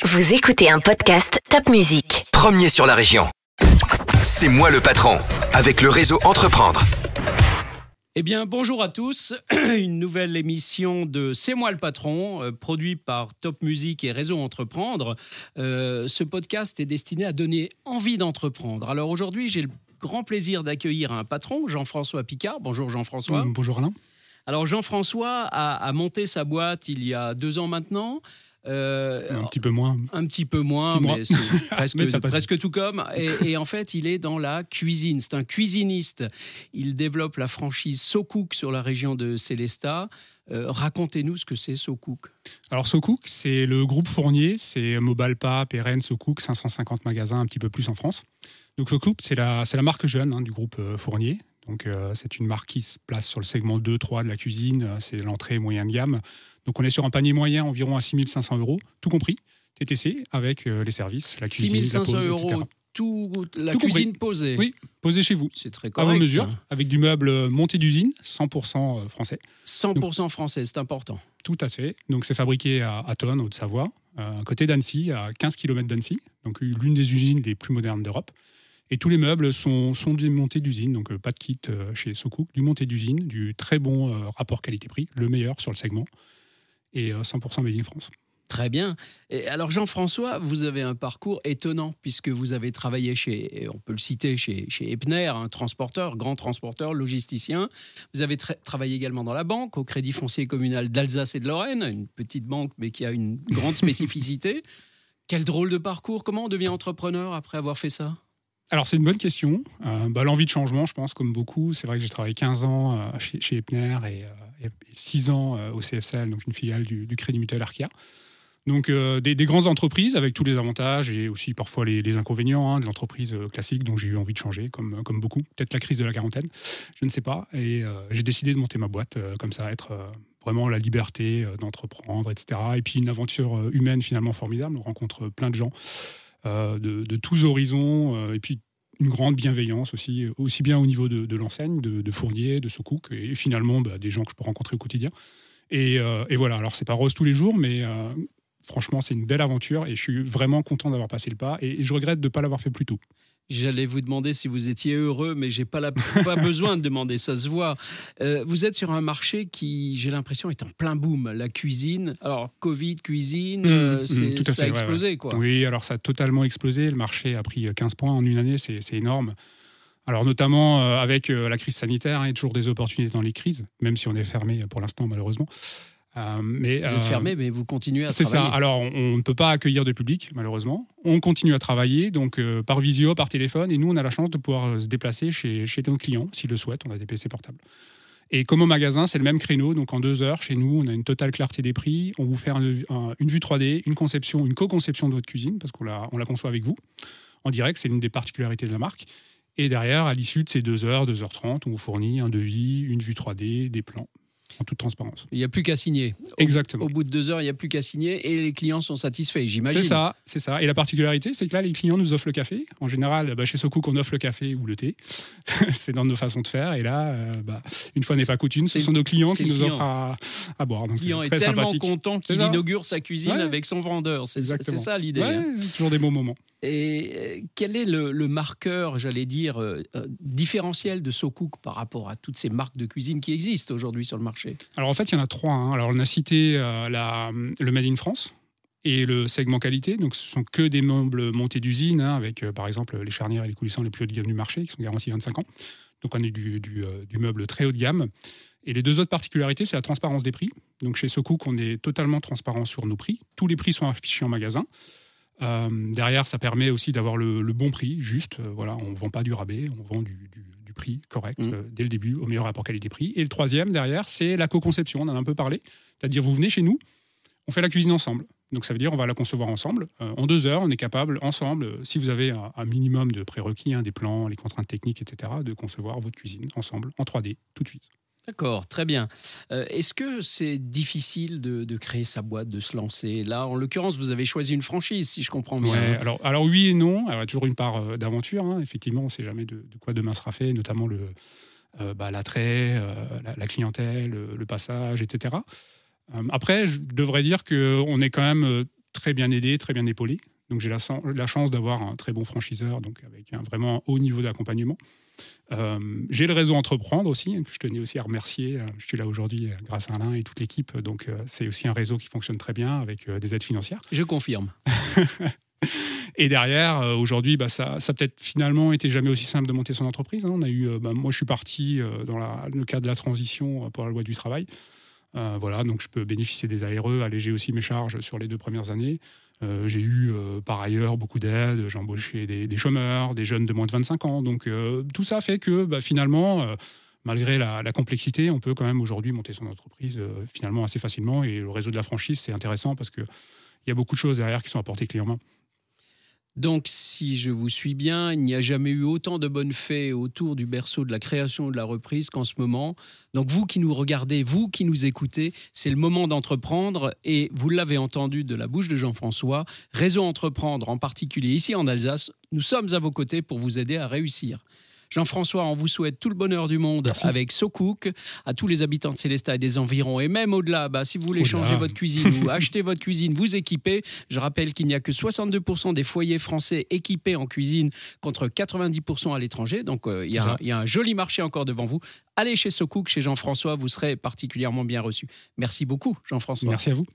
Vous écoutez un podcast Top Music. Premier sur la région. C'est moi le patron, avec le réseau Entreprendre. Eh bien, bonjour à tous. Une nouvelle émission de C'est moi le patron, produit par Top Music et Réseau Entreprendre. Ce podcast est destiné à donner envie d'entreprendre. Alors aujourd'hui, j'ai le grand plaisir d'accueillir un patron, Jean-François Picard. Bonjour Jean-François. Bonjour Alain. Alors Jean-François a monté sa boîte il y a 2 ans maintenant. Un petit peu moins. Un petit peu moins, mais c'est presque tout comme. Et en fait, il est dans la cuisine. C'est un cuisiniste. Il développe la franchise SoCook sur la région de Sélestat. Racontez-nous ce que c'est SoCook. Alors SoCook, c'est le groupe Fournier. C'est Mobalpa, Pérenne, SoCook, 550 magasins, un petit peu plus en France. Donc SoCook, c'est la marque jeune du groupe Fournier. Donc c'est une marque qui se place sur le segment 2-3 de la cuisine. C'est l'entrée moyen de gamme. Donc on est sur un panier moyen environ à 6 500 €, tout compris, TTC, avec les services, la cuisine, 6 500 la pose, €, etc. la tout cuisine compris. posée. Oui, posée chez vous. C'est très À correct. vos mesures, avec du meuble monté d'usine, 100% français. 100% français, c'est important. Tout à fait. Donc c'est fabriqué à Tonnes, Haute-Savoie, à côté d'Annecy, à 15 km d'Annecy, donc l'une des usines les plus modernes d'Europe. Et tous les meubles sont des montées d'usine, donc pas de kit chez SoCook, du monté d'usine, du très bon rapport qualité-prix, le meilleur sur le segment, et 100% made in France. Très bien. Et alors Jean-François, vous avez un parcours étonnant puisque vous avez travaillé on peut le citer, chez Epner, un transporteur, grand transporteur, logisticien. Vous avez travaillé également dans la banque, au Crédit Foncier Communal d'Alsace et de Lorraine, une petite banque mais qui a une grande spécificité. Quel drôle de parcours. Comment on devient entrepreneur après avoir fait ça ? Alors, c'est une bonne question. L'envie de changement, je pense, comme beaucoup. C'est vrai que j'ai travaillé 15 ans chez Epner et 6 ans au CFCL, donc une filiale du Crédit Mutuel Arkia. Donc, des grandes entreprises avec tous les avantages et aussi parfois les inconvénients de l'entreprise classique dont j'ai eu envie de changer, comme beaucoup. Peut-être la crise de la quarantaine, je ne sais pas. Et j'ai décidé de monter ma boîte comme ça, être vraiment la liberté d'entreprendre, etc. Et puis une aventure humaine finalement formidable. On rencontre plein de gens. De tous horizons, et puis une grande bienveillance aussi bien au niveau de l'enseigne, de Fournier, de SoCook, et finalement des gens que je peux rencontrer au quotidien. Et voilà, alors c'est pas rose tous les jours, mais franchement c'est une belle aventure, et je suis vraiment content d'avoir passé le pas, et je regrette de ne pas l'avoir fait plus tôt. J'allais vous demander si vous étiez heureux, mais je n'ai pas besoin de demander, ça se voit. Vous êtes sur un marché qui, j'ai l'impression, est en plein boom, la cuisine. Alors, Covid, cuisine, ça a explosé, ouais. Quoi. Oui, alors ça a totalement explosé. Le marché a pris 15 points en une année, c'est énorme. Alors notamment avec la crise sanitaire, il y a toujours des opportunités dans les crises, même si on est fermé pour l'instant, malheureusement. Vous êtes fermé, mais vous continuez à travailler. C'est ça. Alors, on ne peut pas accueillir de public, malheureusement. On continue à travailler, donc par visio, par téléphone. Et nous, on a la chance de pouvoir se déplacer chez nos clients, s'ils le souhaitent. On a des PC portables. Et comme au magasin, c'est le même créneau. Donc, en 2 heures, chez nous, on a une totale clarté des prix. On vous fait une vue 3D, une co-conception de votre cuisine, parce qu'on la conçoit avec vous. En direct, c'est l'une des particularités de la marque. Et derrière, à l'issue de ces 2 heures, 2h30, on vous fournit un devis, une vue 3D, des plans. En toute transparence. Il n'y a plus qu'à signer. Exactement. Au bout de 2 heures, il n'y a plus qu'à signer et les clients sont satisfaits, j'imagine. C'est ça. Et la particularité, c'est que là, les clients nous offrent le café. En général, chez SoCook, on offre le café ou le thé. C'est dans nos façons de faire. Et là, une fois n'est pas coutume, ce sont nos clients qui nous offrent à boire. Donc, le client est très tellement sympathique. content qu'il inaugure sa cuisine avec son vendeur. C'est ça l'idée. Ouais, toujours des bons moments. Et quel est le marqueur, j'allais dire, différentiel de SoCook par rapport à toutes ces marques de cuisine qui existent aujourd'hui sur le marché ? Alors en fait, il y en a 3. Alors on a cité le Made in France et le segment qualité. Donc ce sont que des meubles montés d'usine, avec par exemple les charnières et les coulissants les plus haut de gamme du marché, qui sont garantis 25 ans. Donc on est du meuble très haut de gamme. Et les 2 autres particularités, c'est la transparence des prix. Donc chez SoCook, on est totalement transparent sur nos prix. Tous les prix sont affichés en magasin. Derrière, ça permet aussi d'avoir le bon prix, juste. On ne vend pas du rabais, on vend du prix correct dès le début, au meilleur rapport qualité-prix. Et le 3e, derrière, c'est la co-conception, on en a un peu parlé. C'est-à-dire, vous venez chez nous, on fait la cuisine ensemble. Donc ça veut dire on va la concevoir ensemble. En 2 heures, on est capable, ensemble, si vous avez un minimum de prérequis, des plans, les contraintes techniques, etc., de concevoir votre cuisine ensemble, en 3D, tout de suite. D'accord, très bien. Est-ce que c'est difficile de créer sa boîte, de se lancer ? Là, en l'occurrence, vous avez choisi une franchise, si je comprends bien. Ouais, alors oui et non. Alors, il y a toujours une part d'aventure. Effectivement, on ne sait jamais de quoi demain sera fait, notamment l'attrait, la clientèle, le passage, etc. Après, je devrais dire qu'on est quand même très bien aidé, très bien épaulé. Donc j'ai la chance d'avoir un très bon franchiseur, donc avec un vraiment haut niveau d'accompagnement. J'ai le réseau Entreprendre aussi, que je tenais aussi à remercier. Je suis là aujourd'hui grâce à Alain et toute l'équipe. Donc c'est aussi un réseau qui fonctionne très bien avec des aides financières. Je confirme. Et derrière, aujourd'hui, ça peut-être finalement été jamais aussi simple de monter son entreprise. On a eu, moi, je suis parti dans le cadre de la transition pour la loi du travail. Voilà, donc je peux bénéficier des ARE, alléger aussi mes charges sur les 2 premières années. J'ai eu par ailleurs beaucoup d'aides, j'ai embauché des chômeurs, des jeunes de moins de 25 ans. Donc tout ça fait que finalement, malgré la complexité, on peut quand même aujourd'hui monter son entreprise finalement assez facilement. Et le réseau de la franchise, c'est intéressant parce qu'il y a beaucoup de choses derrière qui sont apportées clé en main. Donc, si je vous suis bien, il n'y a jamais eu autant de bonnes fées autour du berceau de la création et de la reprise qu'en ce moment. Donc, vous qui nous regardez, vous qui nous écoutez, c'est le moment d'entreprendre. Et vous l'avez entendu de la bouche de Jean-François, Réseau Entreprendre, en particulier ici en Alsace, nous sommes à vos côtés pour vous aider à réussir. Jean-François, on vous souhaite tout le bonheur du monde. Merci. Avec SoCook, à tous les habitants de Sélestat et des environs, et même au-delà, si vous voulez changer votre cuisine ou acheter votre cuisine, vous équiper. Je rappelle qu'il n'y a que 62% des foyers français équipés en cuisine contre 90% à l'étranger. Donc, il y a un joli marché encore devant vous. Allez chez SoCook, chez Jean-François, vous serez particulièrement bien reçu. Merci beaucoup, Jean-François. Merci à vous.